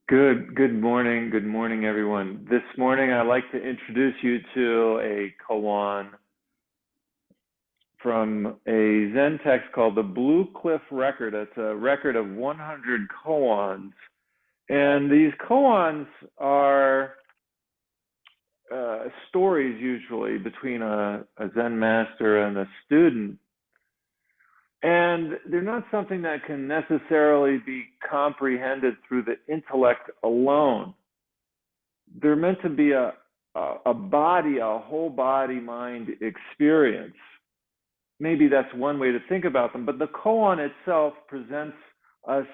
Good morning, everyone. This morning, I'd like to introduce you to a koan from a Zen text called the Blue Cliff Record. It's a record of 100 koans. And these koans are stories usually between a Zen master and a student. And they're not something that can necessarily be comprehended through the intellect alone. They're meant to be a whole body mind experience. Maybe that's one way to think about them, but the koan itself presents us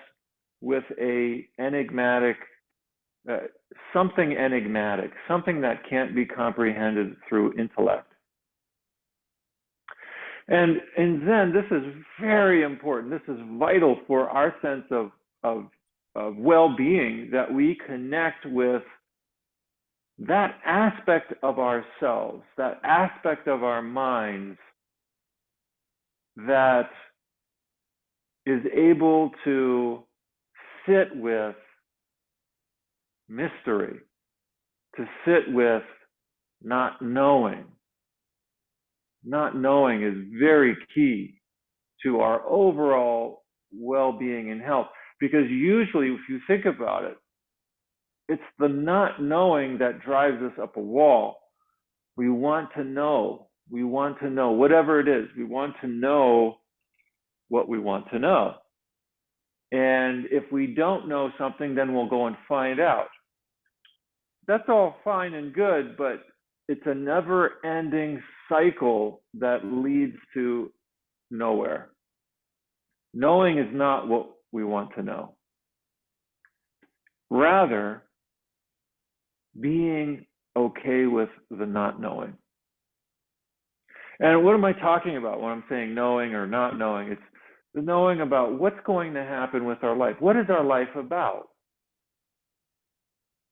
with something enigmatic, something that can't be comprehended through intellect. And in Zen, this is very important. This is vital for our sense of well-being, that we connect with that aspect of ourselves, that aspect of our minds that is able to sit with mystery, to sit with not knowing. Not knowing is very key to our overall well-being and health, because usually, if you think about it, it's the not knowing that drives us up a wall. We want to know. We want to know whatever it is. We want to know what we want to know. And if we don't know something, then we'll go and find out. That's all fine and good, but it's a never-ending cycle that leads to nowhere. Knowing is not what we want to know. Rather, being okay with the not knowing. And what am I talking about when I'm saying knowing or not knowing? It's the knowing about what's going to happen with our life. What is our life about?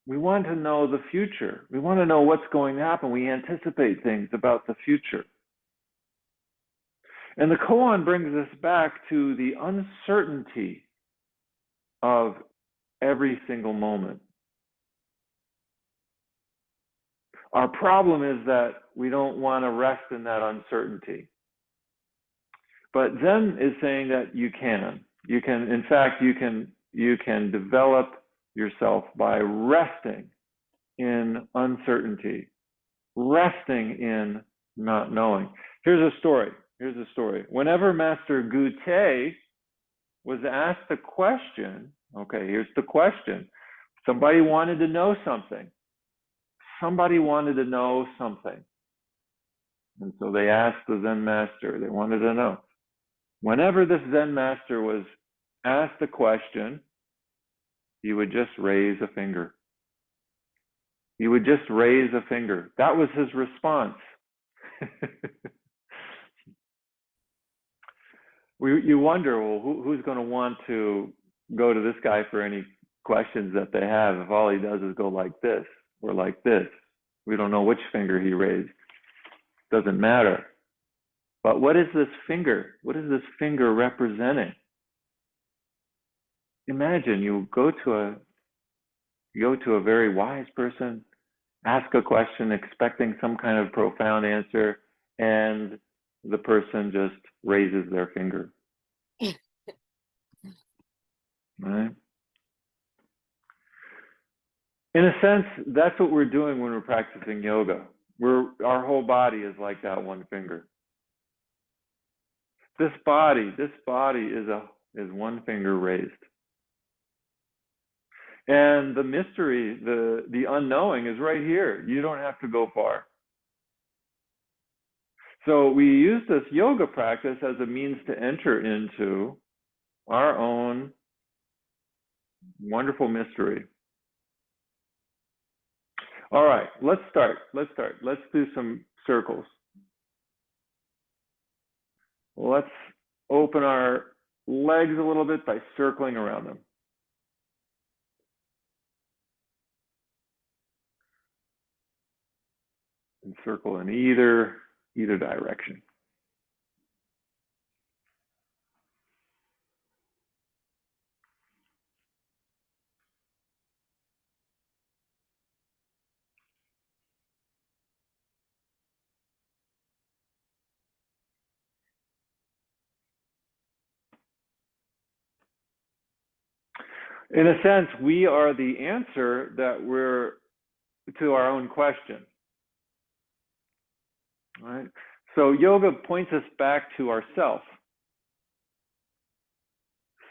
We want to know the future. We want to know what's going to happen. We anticipate things about the future. And the koan brings us back to the uncertainty of every single moment. Our problem is that we don't want to rest in that uncertainty. But Zen is saying that you can. In fact, you can develop yourself by resting in uncertainty, resting in not knowing. Here's a story. Whenever Master Gute was asked a question, okay, here's the question. Somebody wanted to know something. And so they asked the Zen master, they wanted to know. Whenever this Zen master was asked a question, he would just raise a finger. That was his response. You wonder, well, who's going to want to go to this guy for any questions that they have if all he does is go like this or like this? We don't know which finger he raised. Doesn't matter. But what is this finger? What is this finger representing? Imagine you go to a very wise person, ask a question expecting some kind of profound answer, and the person just raises their finger. Right? In a sense, that's what we're doing when we're practicing yoga. Our whole body is like that one finger. This body is one finger raised. And the mystery, the unknowing is right here. You don't have to go far. So we use this yoga practice as a means to enter into our own wonderful mystery. All right, let's start. Let's do some circles. Let's open our legs a little bit by circling around them. And circle in either direction. In a sense, we are the answer that we're to our own question. Right? So yoga points us back to ourself.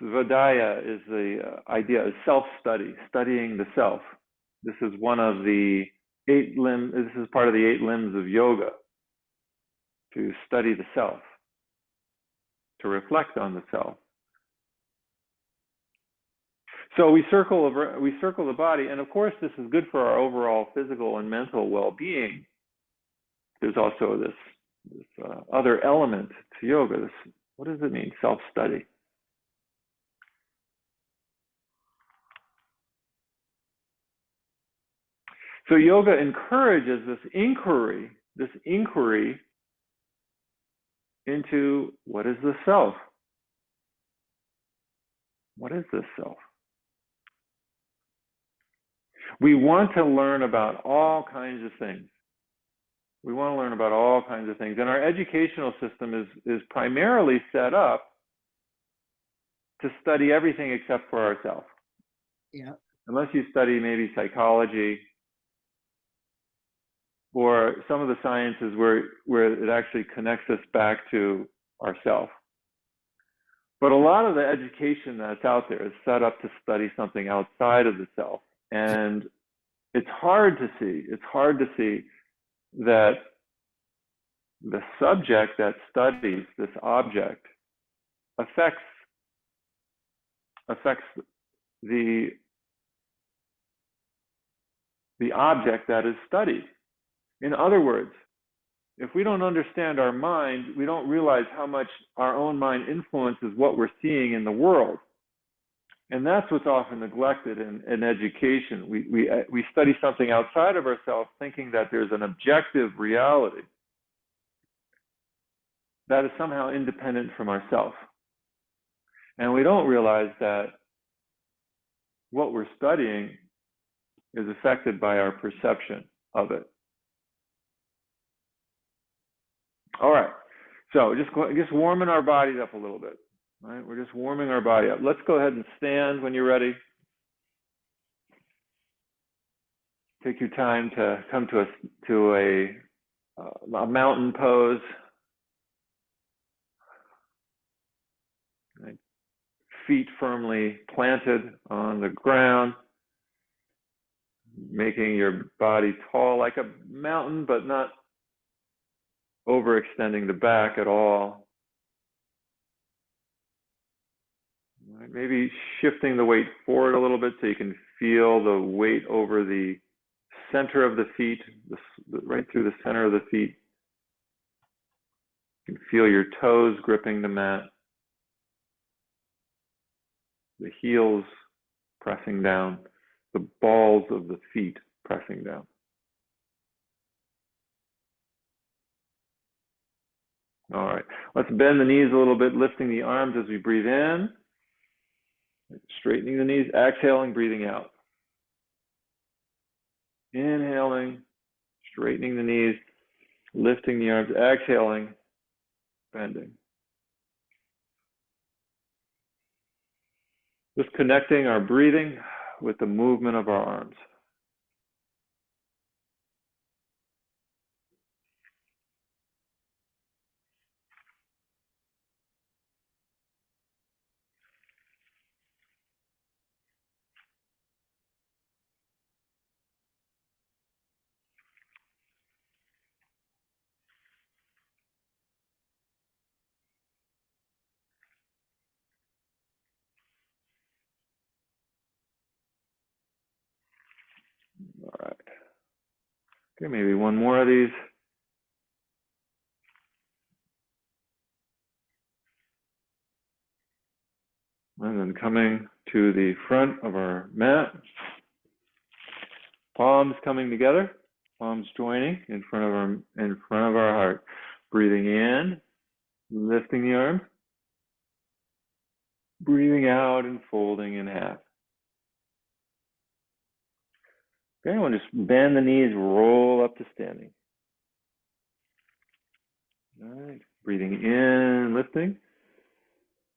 Svadhyaya is the idea of self-study, studying the self. This is one of the 8 limbs, this is part of the 8 limbs of yoga, to study the self, to reflect on the self. So we circle the body, and of course this is good for our overall physical and mental well-being. There's also this other element to yoga. What does it mean, self-study? So yoga encourages this inquiry into what is the self? What is this self? We want to learn about all kinds of things. We want to learn about all kinds of things. And our educational system is primarily set up to study everything except for ourselves. Yeah. Unless you study maybe psychology or some of the sciences where it actually connects us back to ourself. But a lot of the education that's out there is set up to study something outside of the self. And it's hard to see that the subject that studies this object affects the object that is studied. In other words, if we don't understand our mind, we don't realize how much our own mind influences what we're seeing in the world. And that's what's often neglected in education. We study something outside of ourselves thinking that there's an objective reality that is somehow independent from ourselves. And we don't realize that what we're studying is affected by our perception of it. All right, so just warming our bodies up a little bit. Right, we're just warming our body up. Let's go ahead and stand when you're ready. Take your time to come to a mountain pose. Right. Feet firmly planted on the ground, making your body tall like a mountain, but not overextending the back at all. Right. Maybe shifting the weight forward a little bit so you can feel the weight over the center of the feet, right through the center of the feet. You can feel your toes gripping the mat, the heels pressing down, the balls of the feet pressing down. All right, let's bend the knees a little bit, lifting the arms as we breathe in, straightening the knees, exhaling, breathing out. Inhaling, straightening the knees, lifting the arms, exhaling, bending. Just connecting our breathing with the movement of our arms. All right. Okay, maybe one more of these. And then coming to the front of our mat, palms coming together, palms joining in front of our heart. Breathing in, lifting the arms, breathing out and folding in half. Okay, we'll just bend the knees, roll up to standing. All right, breathing in, lifting,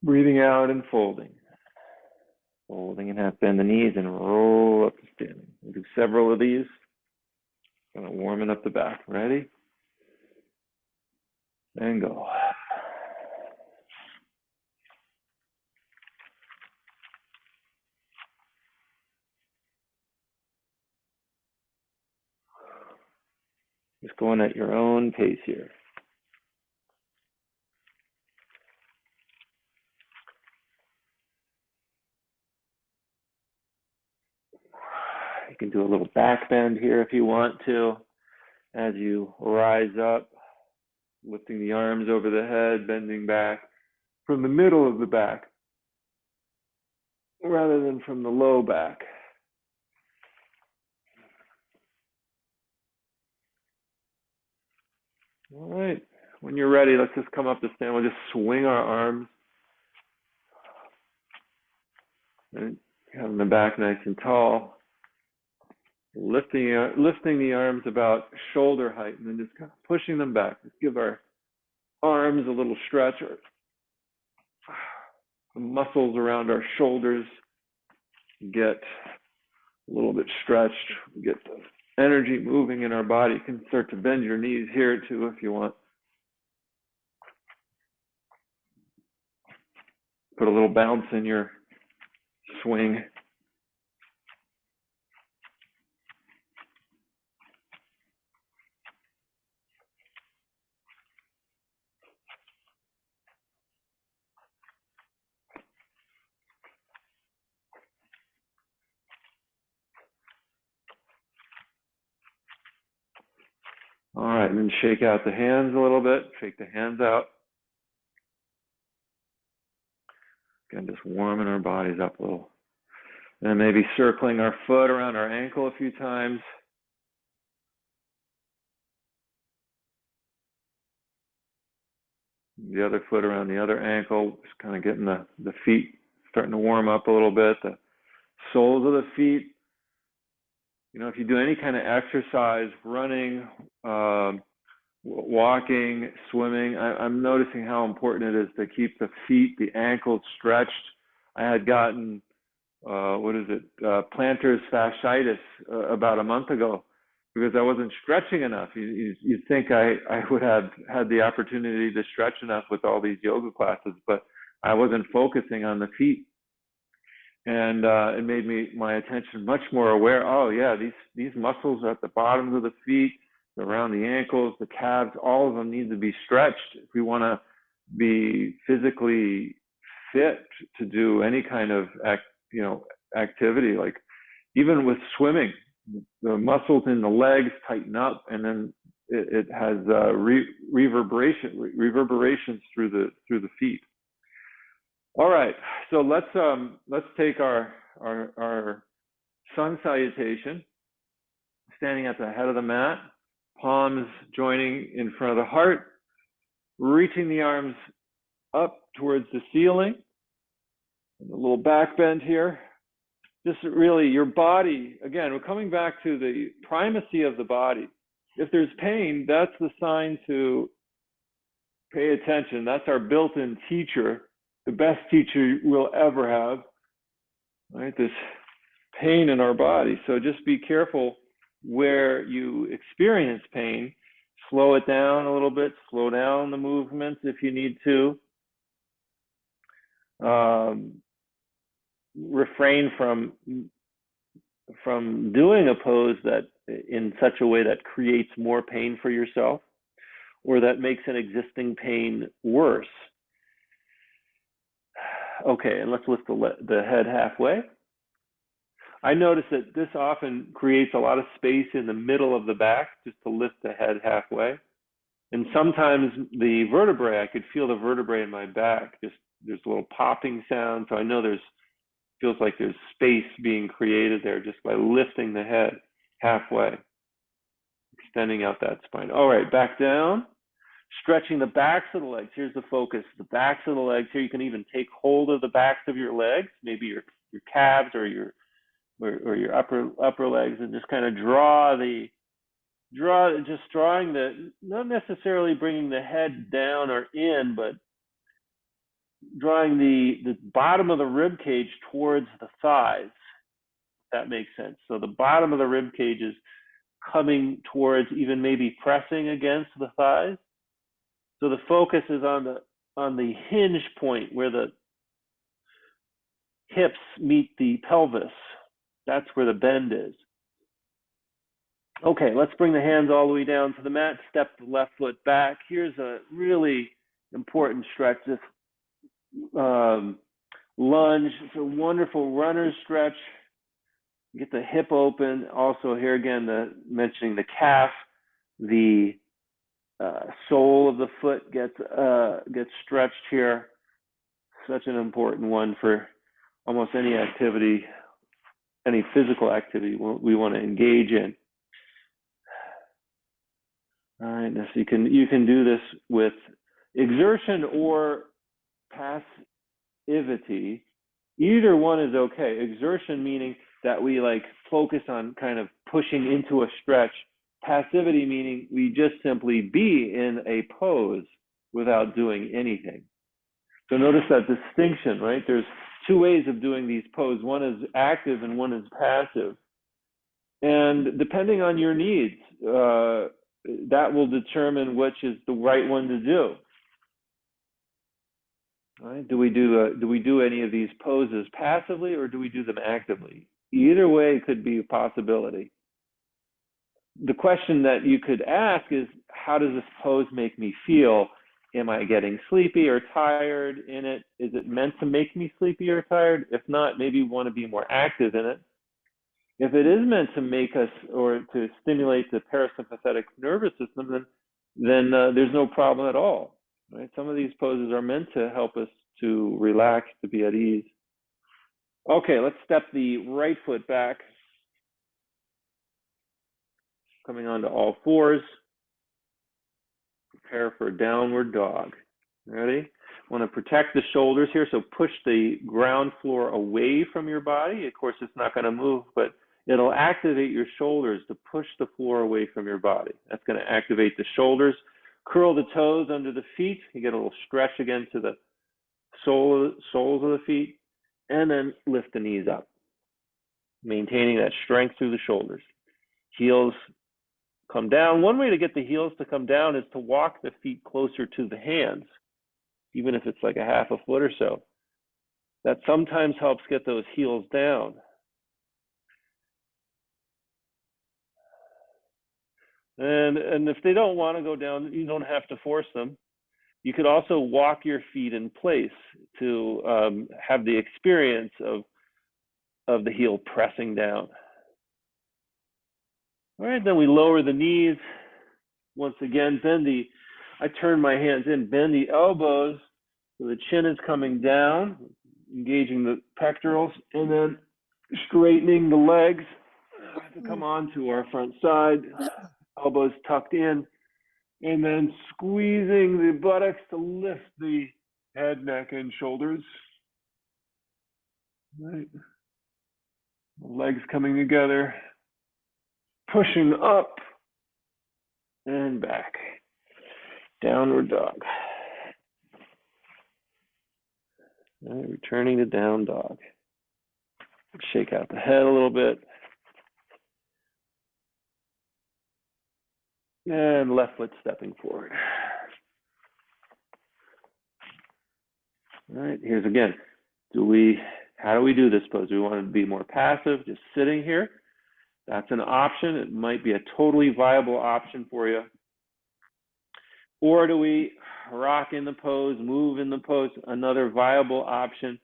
breathing out and folding. Folding in half, bend the knees and roll up to standing. We'll do several of these. Kind of warming up the back. Ready? And go. Just going at your own pace here. You can do a little back bend here if you want to. As you rise up, lifting the arms over the head, bending back from the middle of the back rather than from the low back. All right. When you're ready, let's just come up to stand. We'll just swing our arms and having the back nice and tall. Lifting the arms about shoulder height and then just kind of pushing them back. Just give our arms a little stretch. Or the muscles around our shoulders get a little bit stretched. Get the energy moving in our body. You can start to bend your knees here too if you want. Put a little bounce in your swing. All right, and then shake out the hands a little bit. Shake the hands out. Again, just warming our bodies up a little. And then maybe circling our foot around our ankle a few times. The other foot around the other ankle, just kind of getting the feet starting to warm up a little bit. The soles of the feet. You know, if you do any kind of exercise, running, walking, swimming, I'm noticing how important it is to keep the feet, the ankles stretched. I had gotten, plantar fasciitis about a month ago because I wasn't stretching enough. You'd think I would have had the opportunity to stretch enough with all these yoga classes, but I wasn't focusing on the feet. And it made my attention much more aware. Oh yeah, these muscles at the bottoms of the feet, around the ankles, the calves, all of them need to be stretched if we want to be physically fit to do any kind of activity. Like even with swimming, the muscles in the legs tighten up, and then it has reverberations through the feet. All right, so let's take our sun salutation, standing at the head of the mat, palms joining in front of the heart, reaching the arms up towards the ceiling, and a little back bend here. Just really your body, again, we're coming back to the primacy of the body. If there's pain, that's the sign to pay attention. That's our built-in teacher, the best teacher we'll ever have, right? This pain in our body. So just be careful where you experience pain. Slow it down a little bit. Slow down the movements if you need to. Refrain from doing a pose that in such a way that creates more pain for yourself or that makes an existing pain worse. Okay, and let's lift the head halfway. I notice that this often creates a lot of space in the middle of the back just to lift the head halfway. And sometimes the vertebrae, I could feel the vertebrae in my back. Just there's a little popping sound. So I know feels like there's space being created there just by lifting the head halfway, extending out that spine. All right, back down. Stretching the backs of the legs. Here's the focus. The backs of the legs. Here you can even take hold of the backs of your legs, maybe your calves or your upper legs, and just kind of drawing not necessarily bringing the head down or in, but drawing the bottom of the rib cage towards the thighs. That makes sense. So the bottom of the rib cage is coming towards, even maybe pressing against the thighs. So the focus is on the hinge point where the hips meet the pelvis. That's where the bend is. Okay, let's bring the hands all the way down to the mat. Step the left foot back. Here's a really important stretch. This lunge. It's a wonderful runner's stretch. Get the hip open. Also here again, mentioning the calf, the sole of the foot gets stretched here. Such an important one for almost any activity, any physical activity we want to engage in. All right, now so you can do this with exertion or passivity. Either one is okay. Exertion meaning that we like focus on kind of pushing into a stretch. Passivity meaning we just simply be in a pose without doing anything. So notice that distinction, right? There's two ways of doing these poses. One is active and one is passive. And depending on your needs, that will determine which is the right one to do. Right? Do we do any of these poses passively or do we do them actively? Either way could be a possibility. The question that you could ask is, how does this pose make me feel? Am I getting sleepy or tired in it? Is it meant to make me sleepy or tired? If not, maybe you want to be more active in it. If it is meant to make us or to stimulate the parasympathetic nervous system, then there's no problem at all. Right? Some of these poses are meant to help us to relax, to be at ease. Okay, let's step the right foot back, coming onto all fours. Prepare for downward dog. Ready? Want to protect the shoulders here, so push the ground floor away from your body. Of course, it's not going to move, but it'll activate your shoulders to push the floor away from your body. That's going to activate the shoulders. Curl the toes under the feet. You get a little stretch again to the soles of the feet, and then lift the knees up, maintaining that strength through the shoulders. Heels come down. One way to get the heels to come down is to walk the feet closer to the hands, even if it's like a half a foot or so. That sometimes helps get those heels down. And if they don't want to go down, you don't have to force them. You could also walk your feet in place to have the experience of the heel pressing down. All right, then we lower the knees. Once again, I turn my hands in, bend the elbows so the chin is coming down, engaging the pectorals, and then straightening the legs to come onto our front side, elbows tucked in, and then squeezing the buttocks to lift the head, neck, and shoulders. Right. Legs coming together, pushing up and back. Downward dog. All right, returning to down dog. Shake out the head a little bit. And left foot stepping forward. All right, here's again. How do we do this pose? Do we want to be more passive, just sitting here? That's an option. It might be a totally viable option for you. Or do we rock in the pose, move in the pose? Another viable option.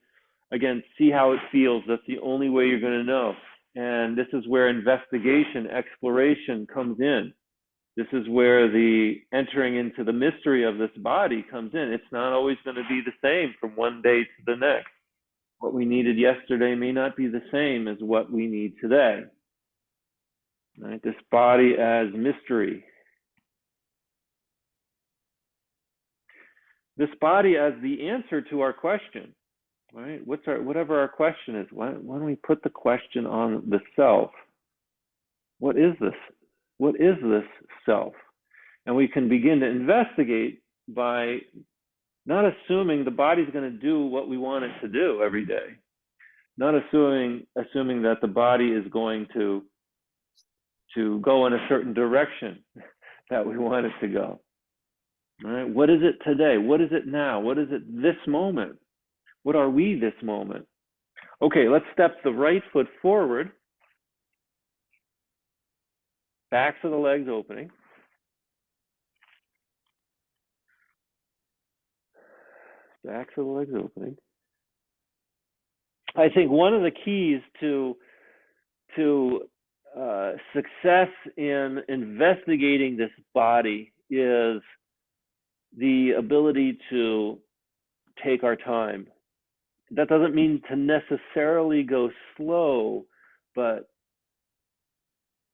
Again, see how it feels. That's the only way you're going to know. And this is where investigation, exploration comes in. This is where the entering into the mystery of this body comes in. It's not always going to be the same from one day to the next. What we needed yesterday may not be the same as what we need today. Right? This body as mystery. This body as the answer to our question. Right? Whatever our question is, why don't we put the question on the self? What is this? What is this self? And we can begin to investigate by Not assuming the body's going to do what we want it to do every day. Not assuming that the body is going to go in a certain direction that we want it to go. All right? What is it today? What is it now? What is it this moment? What are we this moment? Okay, let's step the right foot forward. Backs of the legs opening. Backs of the legs opening. I think one of the keys to success in investigating this body is the ability to take our time. That doesn't mean to necessarily go slow, but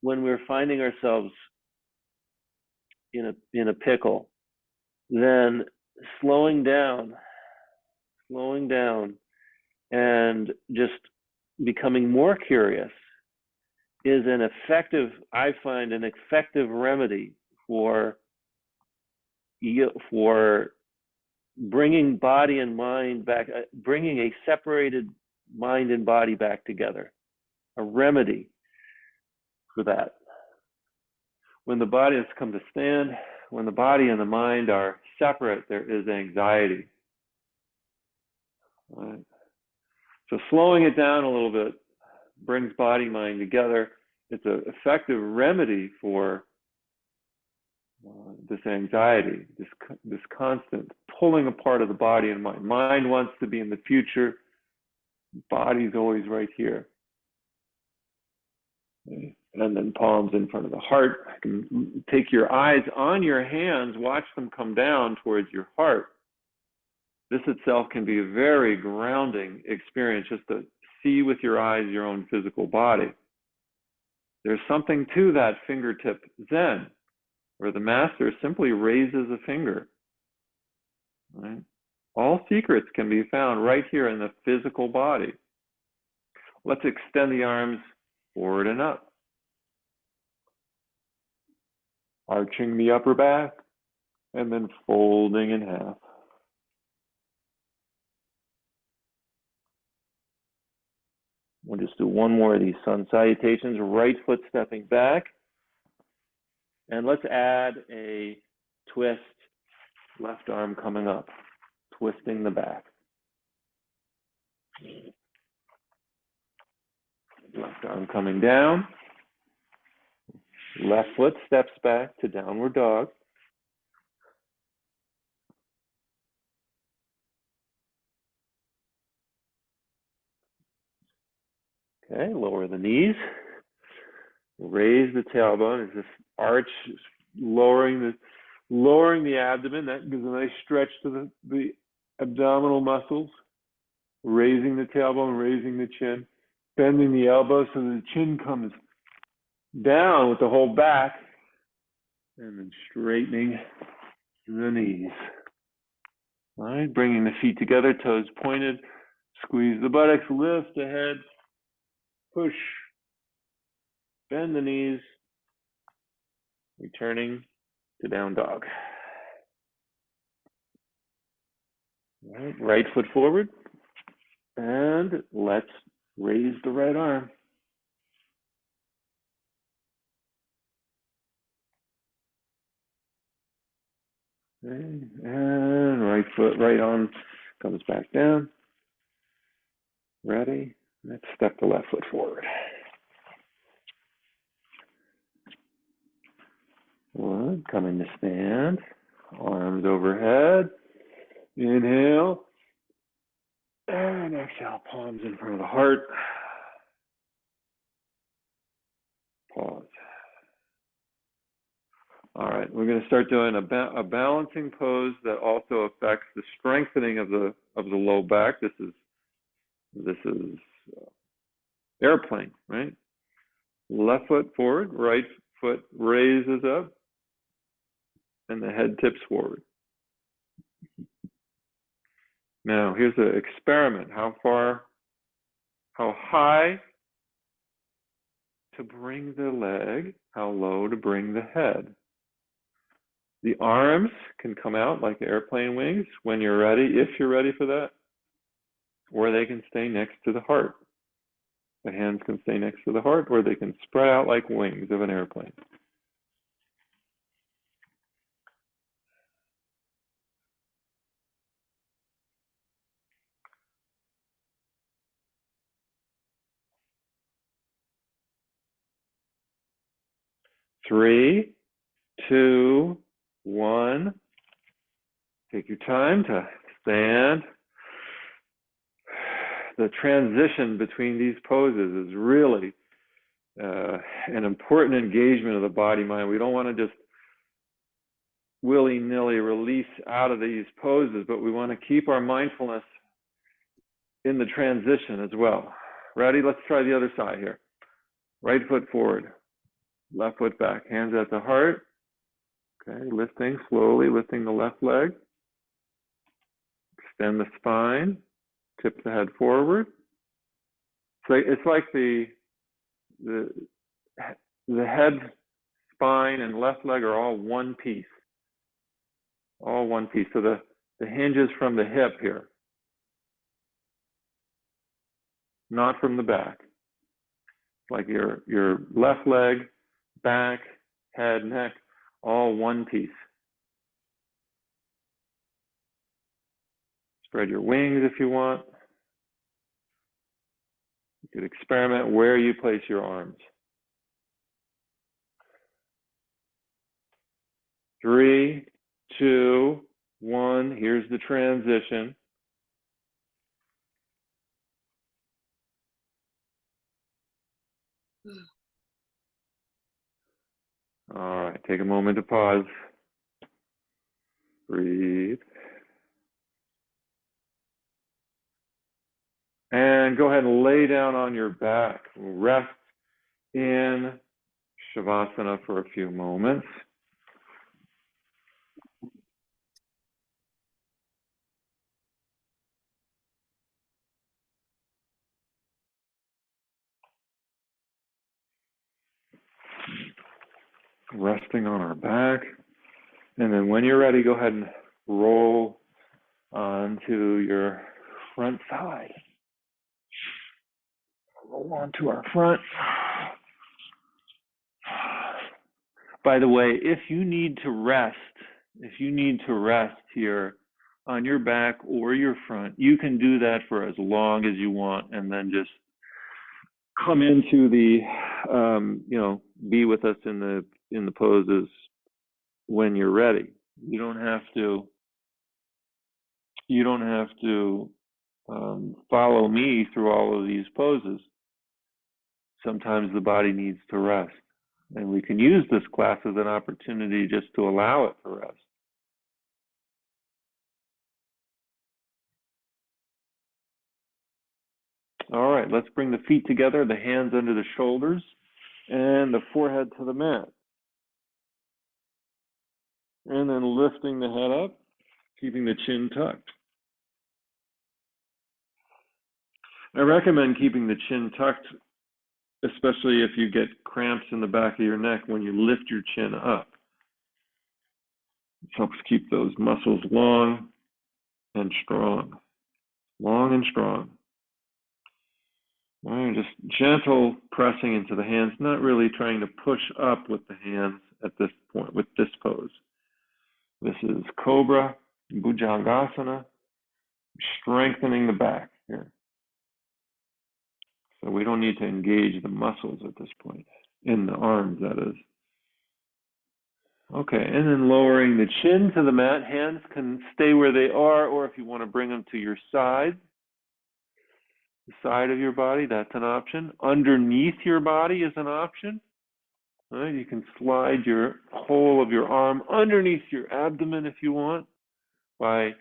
when we're finding ourselves in a pickle, then slowing down and just becoming more curious is I find an effective remedy for bringing body and mind back, bringing a separated mind and body back together, a remedy for that. When the body has come to stand, when the body and the mind are separate, there is anxiety. Right? So slowing it down a little bit brings body mind together. It's an effective remedy for this anxiety, this constant pulling apart of the body and mind. Mind wants to be in the future. Body's always right here. Okay. And then palms in front of the heart. You can take your eyes on your hands, watch them come down towards your heart. This itself can be a very grounding experience, just to see with your eyes your own physical body. There's something to that fingertip Zen, where the master simply raises a finger. Right? All secrets can be found right here in the physical body. Let's extend the arms forward and up. Arching the upper back and then folding in half. We'll just do one more of these sun salutations. Right foot stepping back. And let's add a twist, left arm coming up, twisting the back. Left arm coming down. Left foot steps back to downward dog. Okay, lower the knees. Raise the tailbone as this arch is lowering the abdomen. That gives a nice stretch to the abdominal muscles. Raising the tailbone, raising the chin. Bending the elbows so the chin comes down with the whole back. And then straightening the knees. All right, bringing the feet together, toes pointed. Squeeze the buttocks, lift the head. Push. Bend the knees. Returning to down dog. All right, right foot forward. And let's raise the right arm. Okay. And right arm comes back down. Ready? Let's step the left foot forward. One, coming to stand. Arms overhead. Inhale. And exhale, palms in front of the heart. Pause. All right, we're going to start doing a balancing pose that also affects the strengthening of the low back. This is airplane, right? Left foot forward, right foot raises up, and the head tips forward. Now, here's an experiment. How high to bring the leg, how low to bring the head. The arms can come out like airplane wings when you're ready, if you're ready for that, or they can stay next to the heart. The hands can stay next to the heart, or they can spread out like wings of an airplane. Three, two, one. Take your time to stand. The transition between these poses is really an important engagement of the body-mind. We don't want to just willy-nilly release out of these poses, but we want to keep our mindfulness in the transition as well. Ready? Let's try the other side here. Right foot forward, left foot back, hands at the heart. Okay, lifting slowly, lifting the left leg. Extend the spine, tip the head forward. So it's like the head, spine, and left leg are all one piece. All one piece. So the hinge is from the hip here, not from the back. It's like your left leg, back, head, neck, all one piece. Spread your wings if you want. You could experiment where you place your arms. 3, 2, 1. Here's the transition. All right, take a moment to pause. Breathe. And go ahead and lay down on your back. Rest in Shavasana for a few moments. Resting on our back. And then when you're ready, go ahead and roll onto your front side. Roll onto our front. By the way, if you need to rest here on your back or your front, you can do that for as long as you want, and then just come into the, be with us in the poses when you're ready. You don't have to follow me through all of these poses. Sometimes the body needs to rest, and we can use this class as an opportunity just to allow it to rest. All right, let's bring the feet together, the hands under the shoulders, and the forehead to the mat. And then lifting the head up, keeping the chin tucked. I recommend keeping the chin tucked, especially if you get cramps in the back of your neck when you lift your chin up. It helps keep those muscles long and strong. Long and strong. All right, just gentle pressing into the hands, not really trying to push up with the hands at this point, with this pose. This is Cobra, Bhujangasana, strengthening the back here. So we don't need to engage the muscles at this point, in the arms, that is. Okay, and then lowering the chin to the mat. Hands can stay where they are, or if you want to bring them to your side, the side of your body, that's an option. Underneath your body is an option. All right, you can slide your whole of your arm underneath your abdomen if you want, by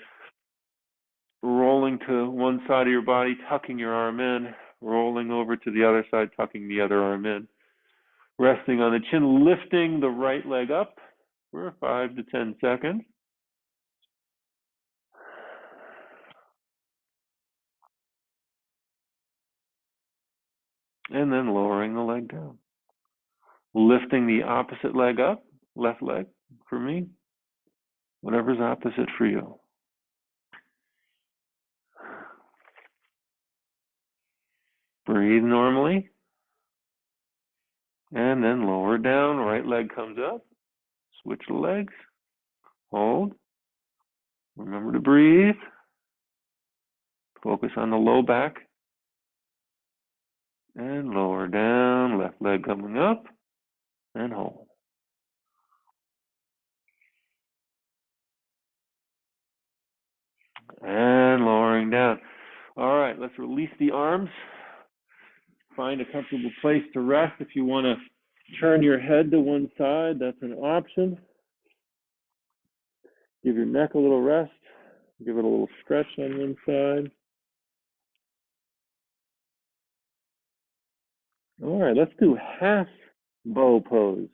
rolling to one side of your body, tucking your arm in, rolling over to the other side, tucking the other arm in, resting on the chin, lifting the right leg up for 5 to 10 seconds. And then lowering the leg down. Lifting the opposite leg up, left leg for me, whatever's opposite for you. Breathe normally. And then lower down, right leg comes up. Switch the legs. Hold. Remember to breathe. Focus on the low back. And lower down, left leg coming up. And hold. And lowering down. All right, let's release the arms. Find a comfortable place to rest. If you want to turn your head to one side, that's an option. Give your neck a little rest. Give it a little stretch on one side. All right, let's do half bow pose.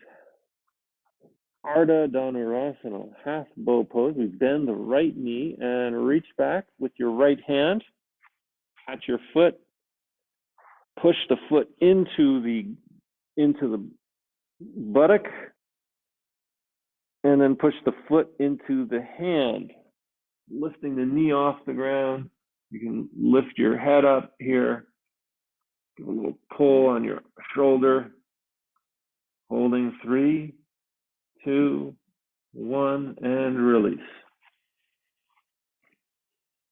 Ardha Dhanurasana, half bow pose. We bend the right knee and reach back with your right hand. Catch your foot. Push the foot into the buttock, and then push the foot into the hand, lifting the knee off the ground. You can lift your head up here, give a little pull on your shoulder, holding 3, 2, 1, and release.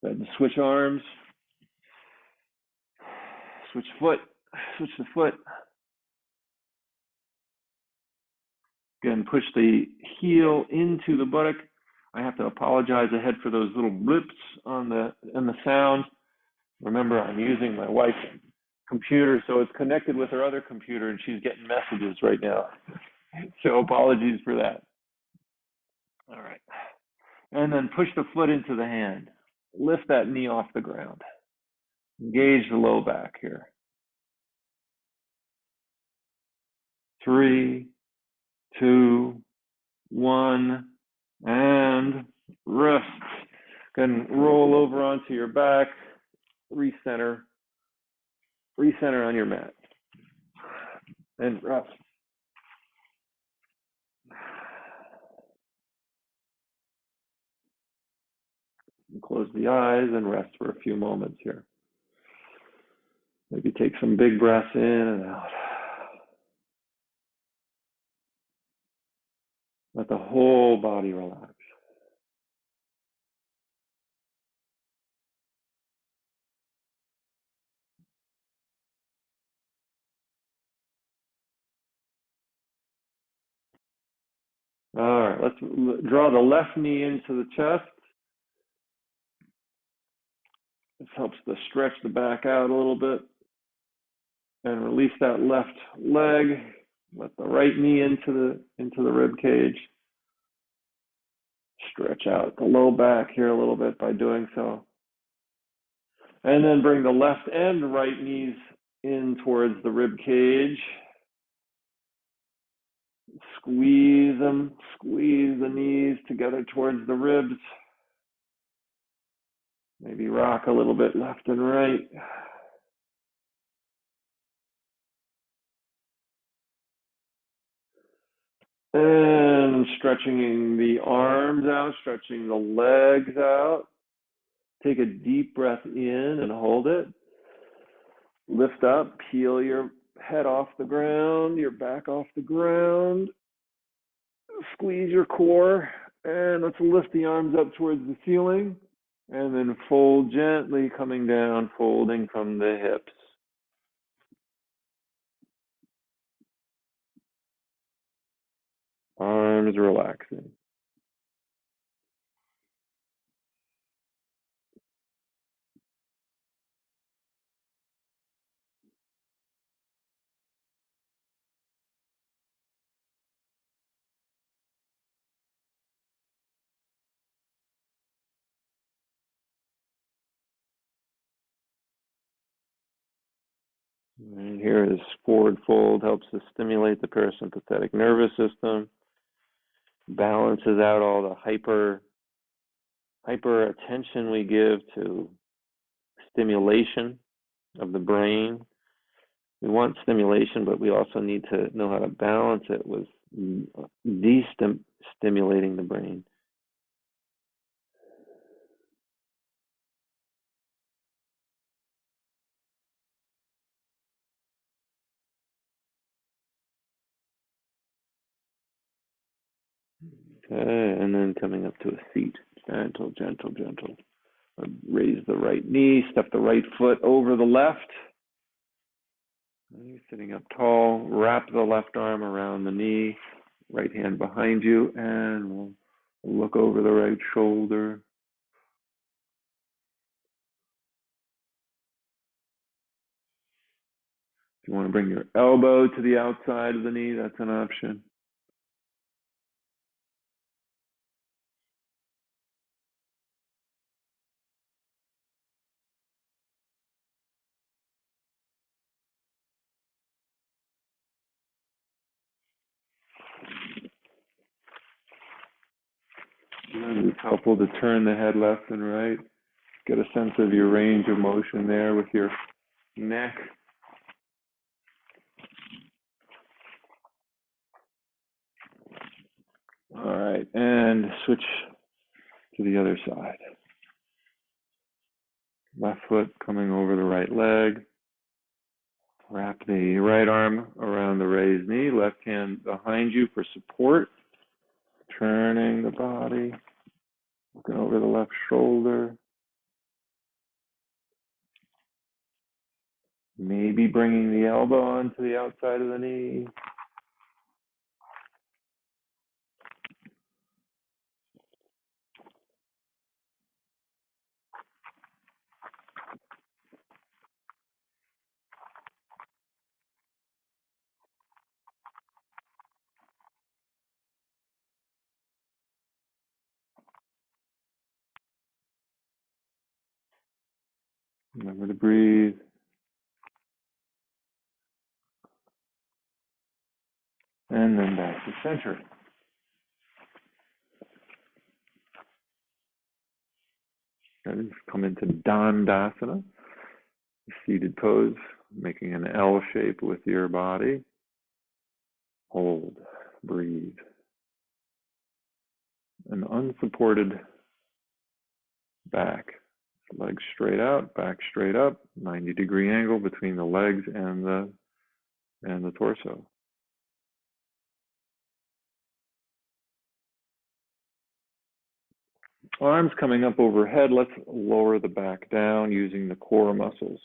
Then switch arms, switch the foot. Again, push the heel into the buttock. I have to apologize ahead for those little blips on the sound. Remember, I'm using my wife's computer, so it's connected with her other computer, and she's getting messages right now. So apologies for that. All right. And then push the foot into the hand. Lift that knee off the ground. Engage the low back here. 3, 2, 1, and rest. Then roll over onto your back. Recenter on your mat. And rest. And close the eyes and rest for a few moments here. Maybe take some big breaths in and out. Let the whole body relax. All right, let's draw the left knee into the chest. This helps to stretch the back out a little bit. And release that left leg. Let the right knee into the rib cage. Stretch out the low back here a little bit by doing so. And then bring the left and right knees in towards the rib cage. Squeeze them, squeeze the knees together towards the ribs. Maybe rock a little bit left and right. And stretching the arms out, stretching the legs out. Take a deep breath in and hold it. Lift up, peel your head off the ground, your back off the ground. Squeeze your core, and let's lift the arms up towards the ceiling. And then fold gently, coming down, folding from the hips. Arms relaxing. And here is forward fold, helps to stimulate the parasympathetic nervous system, balances out all the hyper attention we give to stimulation of the brain. We want stimulation, but we also need to know how to balance it with de-stimulating the brain. Okay, and then coming up to a seat. Gentle, gentle, gentle. Raise the right knee, step the right foot over the left. You're sitting up tall, wrap the left arm around the knee, right hand behind you, and we'll look over the right shoulder. If you want to bring your elbow to the outside of the knee, that's an option. And it's helpful to turn the head left and right. Get a sense of your range of motion there with your neck. All right, and switch to the other side. Left foot coming over the right leg. Wrap the right arm around the raised knee, left hand behind you for support. Turning the body, looking over the left shoulder. Maybe bringing the elbow onto the outside of the knee. Remember to breathe. And then back to center. And come into Dandasana, seated pose, making an L shape with your body. Hold, breathe. An unsupported back. Legs straight out, back straight up, 90-degree angle between the legs and the torso. Arms coming up overhead. Let's lower the back down using the core muscles.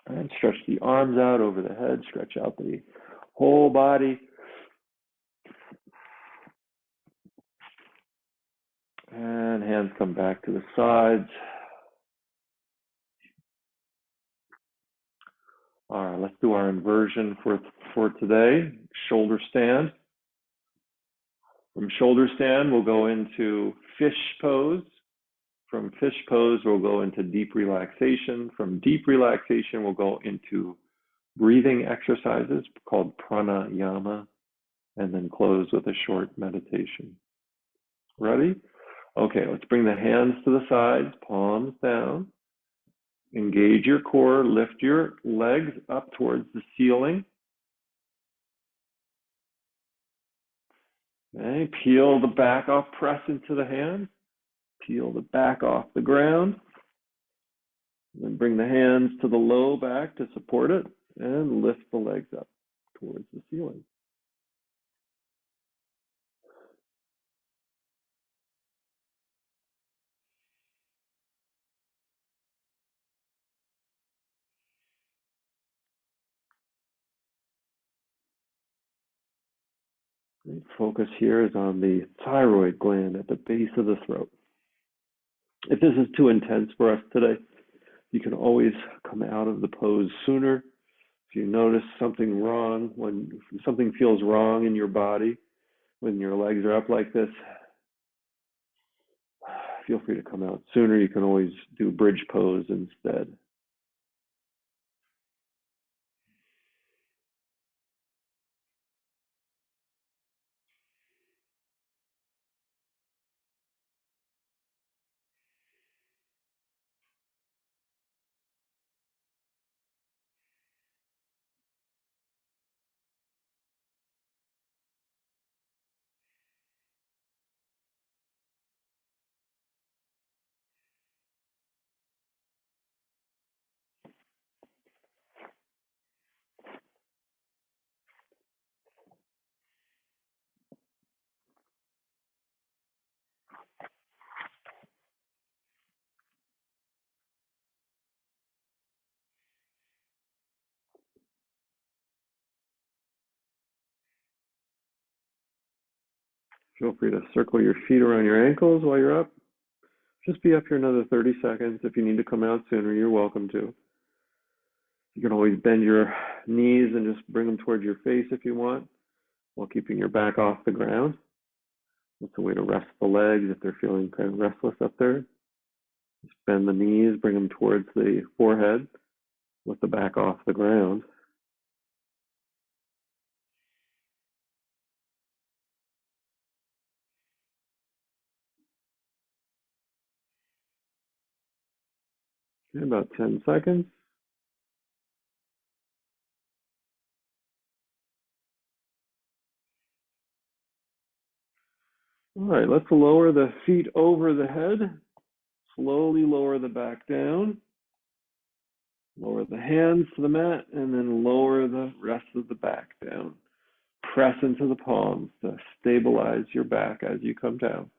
And stretch the arms out over the head, stretch out the whole body. And hands come back to the sides. All right, let's do our inversion for today. Shoulder stand. From shoulder stand, we'll go into fish pose. From fish pose, we'll go into deep relaxation. From deep relaxation, we'll go into breathing exercises called pranayama, and then close with a short meditation. Ready? Okay, let's bring the hands to the sides, palms down. Engage your core, lift your legs up towards the ceiling. Okay, peel the back off, press into the hands. Peel the back off the ground. Then bring the hands to the low back to support it and lift the legs up towards the ceiling. The focus here is on the thyroid gland at the base of the throat. If this is too intense for us today, you can always come out of the pose sooner. If you notice something wrong, when something feels wrong in your body, when your legs are up like this, feel free to come out sooner. You can always do bridge pose instead. Feel free to circle your feet around your ankles while you're up. Just be up here another 30 seconds. If you need to come out sooner, you're welcome to. You can always bend your knees and just bring them towards your face if you want, while keeping your back off the ground. That's a way to rest the legs if they're feeling kind of restless up there. Just bend the knees, bring them towards the forehead with the back off the ground. Okay, about 10 seconds. All right, let's lower the feet over the head. Slowly lower the back down. Lower the hands to the mat, and then lower the rest of the back down. Press into the palms to stabilize your back as you come down.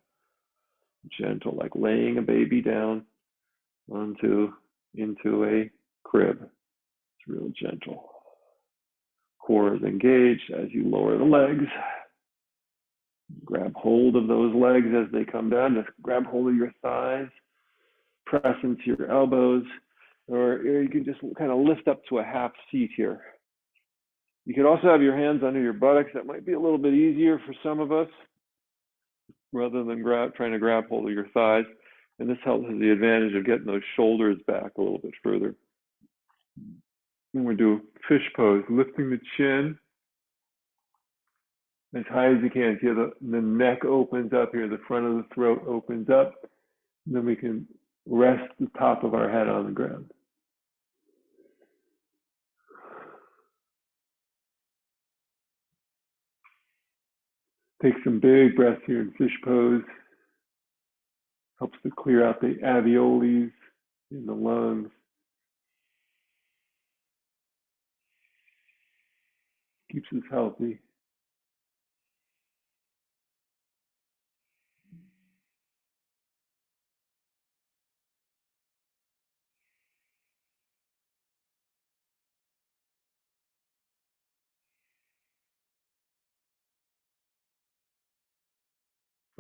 Gentle, like laying a baby down into a crib. It's real gentle. Core is engaged as you lower the legs. Grab hold of those legs as they come down. Just grab hold of your thighs. Press into your elbows. Or you can just kind of lift up to a half seat here. You could also have your hands under your buttocks. That might be a little bit easier for some of us, rather than trying to grab hold of your thighs. And this helps with the advantage of getting those shoulders back a little bit further. And we do fish pose, lifting the chin as high as you can. See how the neck opens up here, the front of the throat opens up. And then we can rest the top of our head on the ground. Take some big breaths here in fish pose. Helps to clear out the alveoli in the lungs. Keeps us healthy.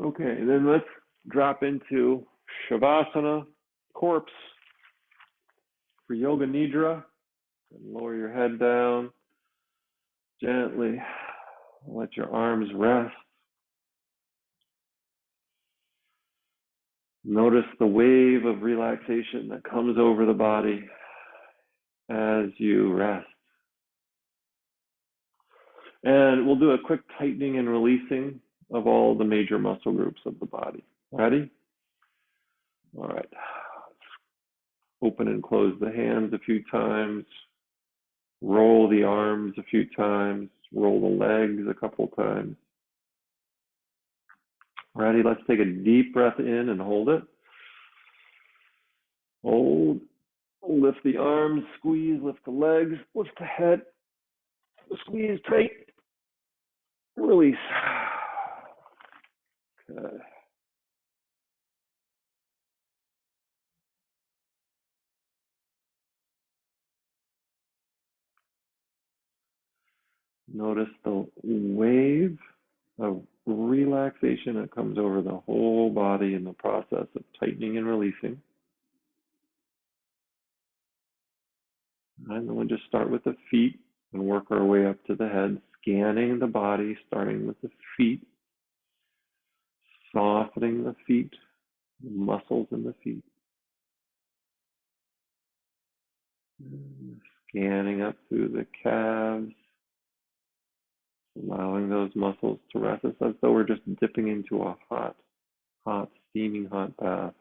Okay, then let's drop into Shavasana, corpse for Yoga Nidra. And lower your head down gently. Let your arms rest. Notice the wave of relaxation that comes over the body as you rest. And we'll do a quick tightening and releasing of all the major muscle groups of the body. Ready? All right. Open and close the hands a few times. Roll the arms a few times. Roll the legs a couple times. Ready? Let's take a deep breath in and hold it. Hold. Lift the arms, squeeze, lift the legs, lift the head, squeeze tight, release. Okay. Notice the wave of relaxation that comes over the whole body in the process of tightening and releasing. And then we'll just start with the feet and work our way up to the head, scanning the body, starting with the feet, softening the feet, the muscles in the feet. Scanning up through the calves, allowing those muscles to rest. It's as though we're just dipping into a steaming hot bath,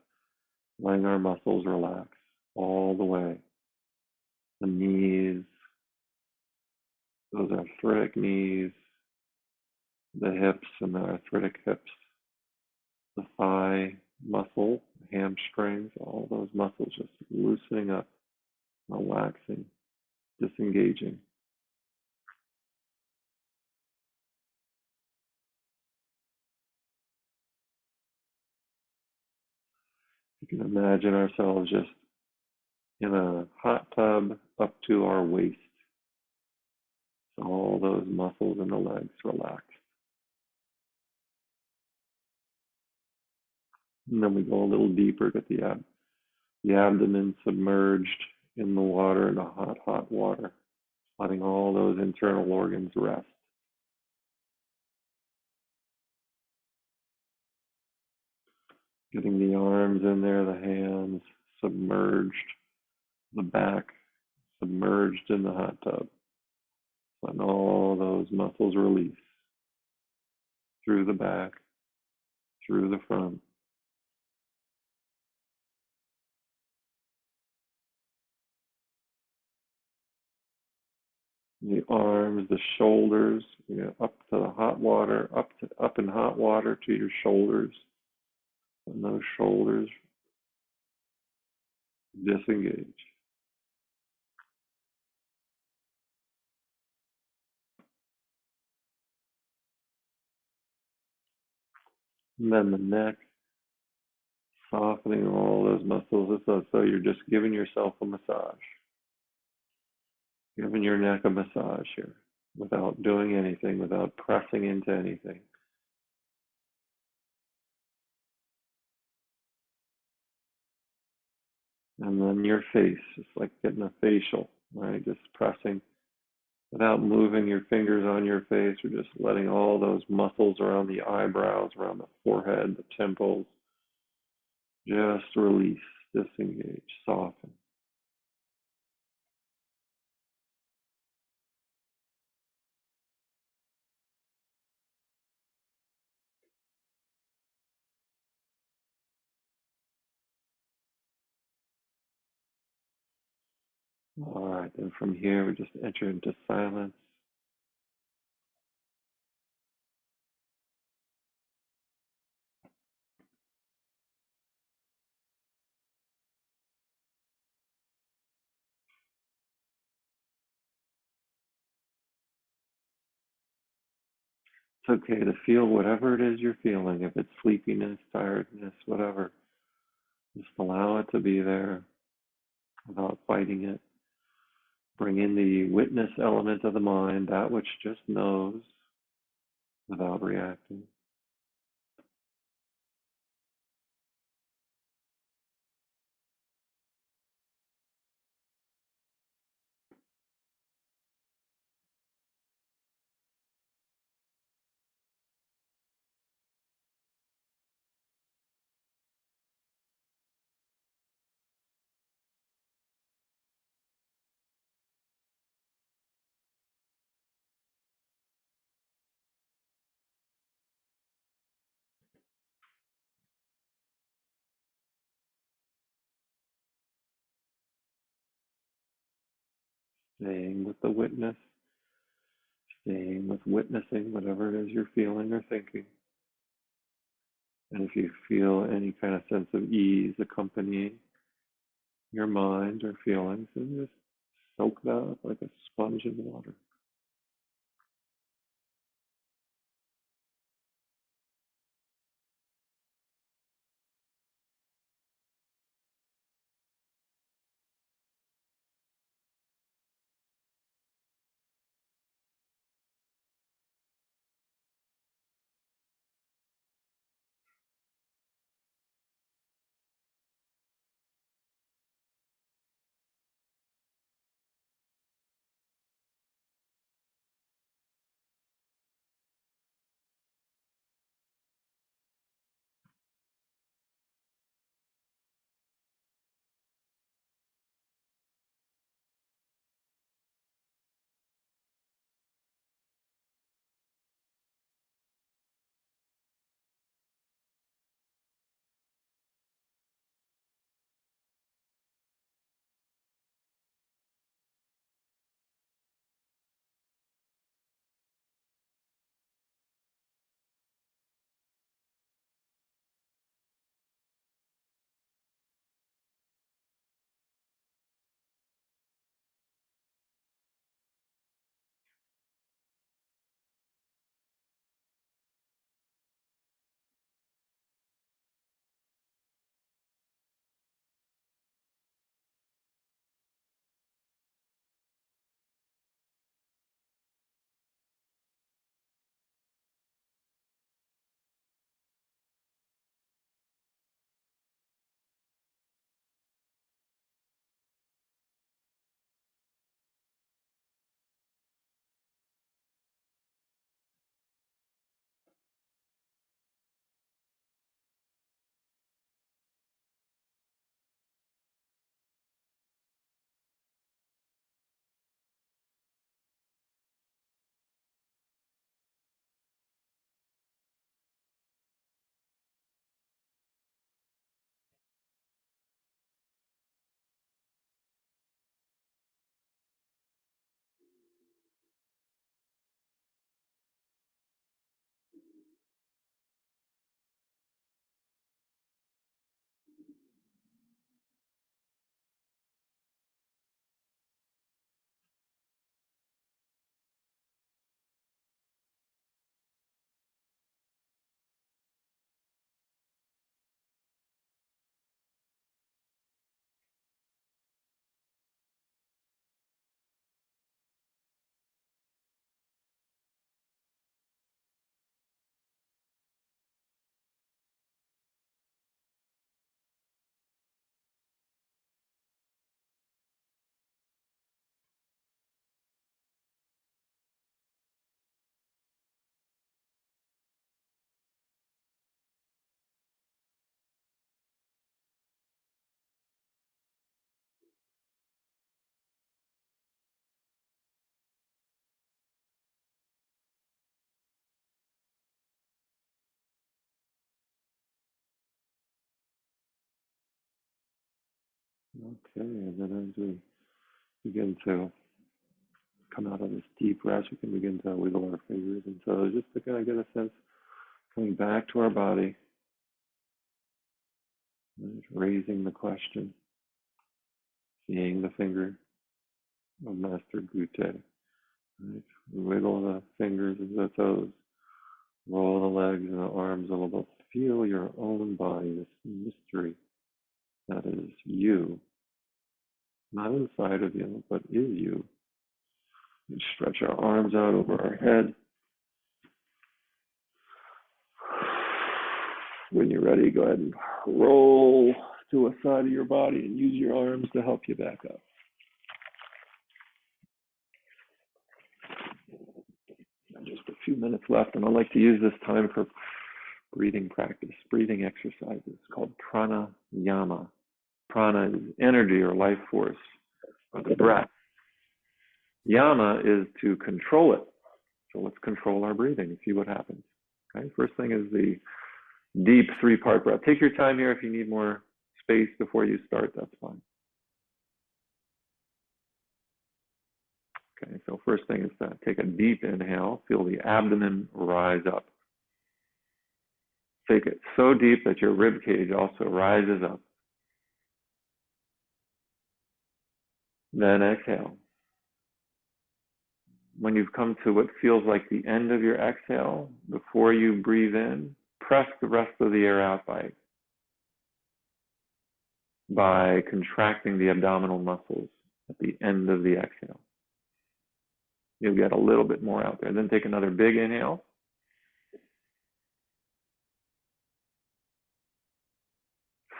letting our muscles relax all the way. The knees, those arthritic knees, the hips and the arthritic hips, the thigh muscle, hamstrings, all those muscles just loosening up, relaxing, disengaging. You can imagine ourselves just in a hot tub up to our waist. So all those muscles in the legs relax. And then we go a little deeper, get the abdomen submerged in the water, in the hot, hot water, letting all those internal organs rest. Getting the arms in there, the hands submerged, the back submerged in the hot tub. Letting all those muscles release through the back, through the front. The arms, the shoulders, up to the hot water, up in hot water to your shoulders, and those shoulders disengage. And then the neck, softening all those muscles. So you're just giving yourself a massage, giving your neck a massage here without doing anything, without pressing into anything. And then your face, just like getting a facial, right? Just pressing without moving your fingers on your face. We're just letting all those muscles around the eyebrows, around the forehead, the temples, just release, disengage, soften. All right, then from here we just enter into silence. It's okay to feel whatever it is you're feeling. If it's sleepiness, tiredness, whatever, just allow it to be there without fighting it. Bring in the witness element of the mind, that which just knows without reacting. Staying with the witness, staying with witnessing whatever it is you're feeling or thinking. And if you feel any kind of sense of ease accompanying your mind or feelings, then just soak that up like a sponge in water. Okay, and then as we begin to come out of this deep rest, we can begin to wiggle our fingers and toes just to kind of get a sense coming back to our body, right? Raising the question, seeing the finger of Master Gute. Right? Wiggle the fingers and the toes, roll the legs and the arms a little bit. Feel your own body, this mystery that is you, not inside of you, but is you. We stretch our arms out over our head. When you're ready, go ahead and roll to a side of your body and use your arms to help you back up. Just a few minutes left, and I'd like to use this time for breathing practice, breathing exercises called pranayama. Prana is energy or life force of the breath. Yama is to control it. So let's control our breathing and see what happens. Okay, first thing is the deep 3-part breath. Take your time here. If you need more space before you start, that's fine. Okay, so first thing is to take a deep inhale. Feel the abdomen rise up. Take it so deep that your rib cage also rises up. Then exhale. When you've come to what feels like the end of your exhale, before you breathe in, press the rest of the air out by contracting the abdominal muscles at the end of the exhale. You'll get a little bit more out there. Then take another big inhale.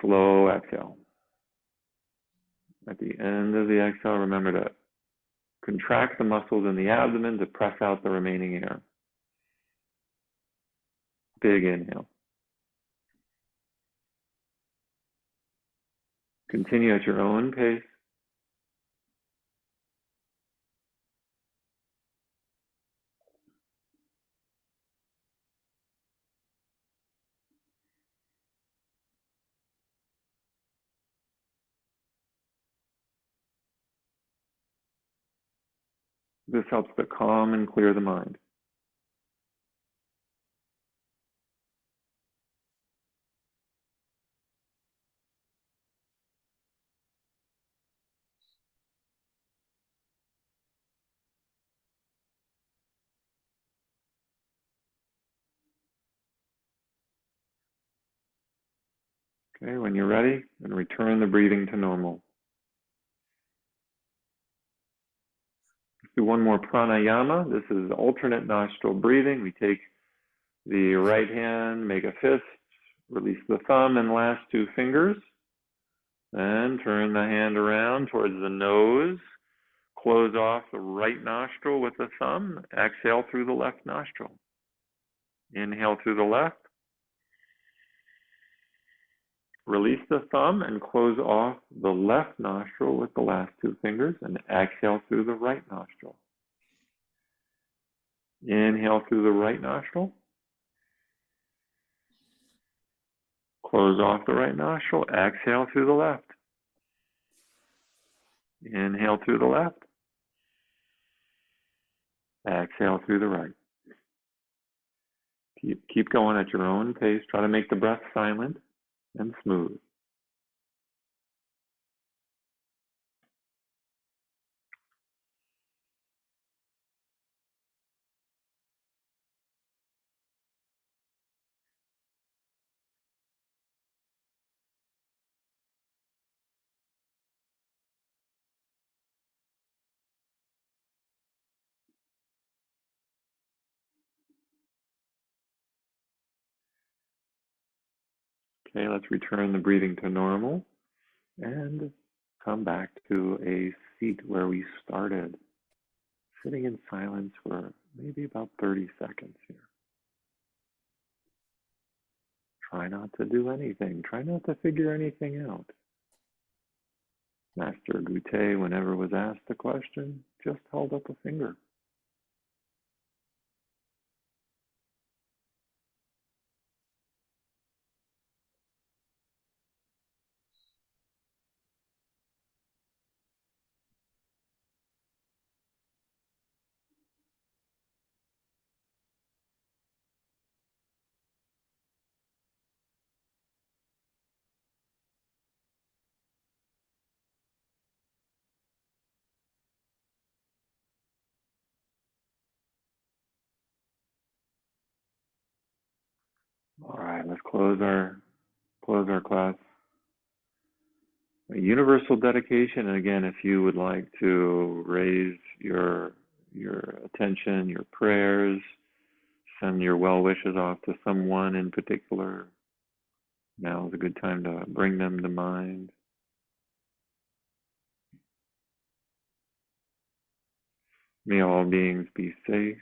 Slow exhale. At the end of the exhale, remember to contract the muscles in the abdomen to press out the remaining air. Big inhale. Continue at your own pace. This helps to calm and clear the mind. Okay, when you're ready, and return the breathing to normal. Let's do one more pranayama. This is alternate nostril breathing. We take the right hand, make a fist, release the thumb and last 2 fingers, and turn the hand around towards the nose. Close off the right nostril with the thumb. Exhale through the left nostril. Inhale through the left. Release the thumb and close off the left nostril with the last 2 fingers and exhale through the right nostril. Inhale through the right nostril. Close off the right nostril. Exhale through the left. Inhale through the left. Exhale through the right. Keep going at your own pace. Try to make the breath silent and smooth. Okay, let's return the breathing to normal and come back to a seat where we started. Sitting in silence for maybe about 30 seconds here. Try not to do anything. Try not to figure anything out. Master Gute, whenever was asked a question, just held up a finger. right, let's close our class. A universal dedication, and again, if you would like to raise your attention, your prayers, send your well wishes off to someone in particular, now is a good time to bring them to mind. May all beings be safe.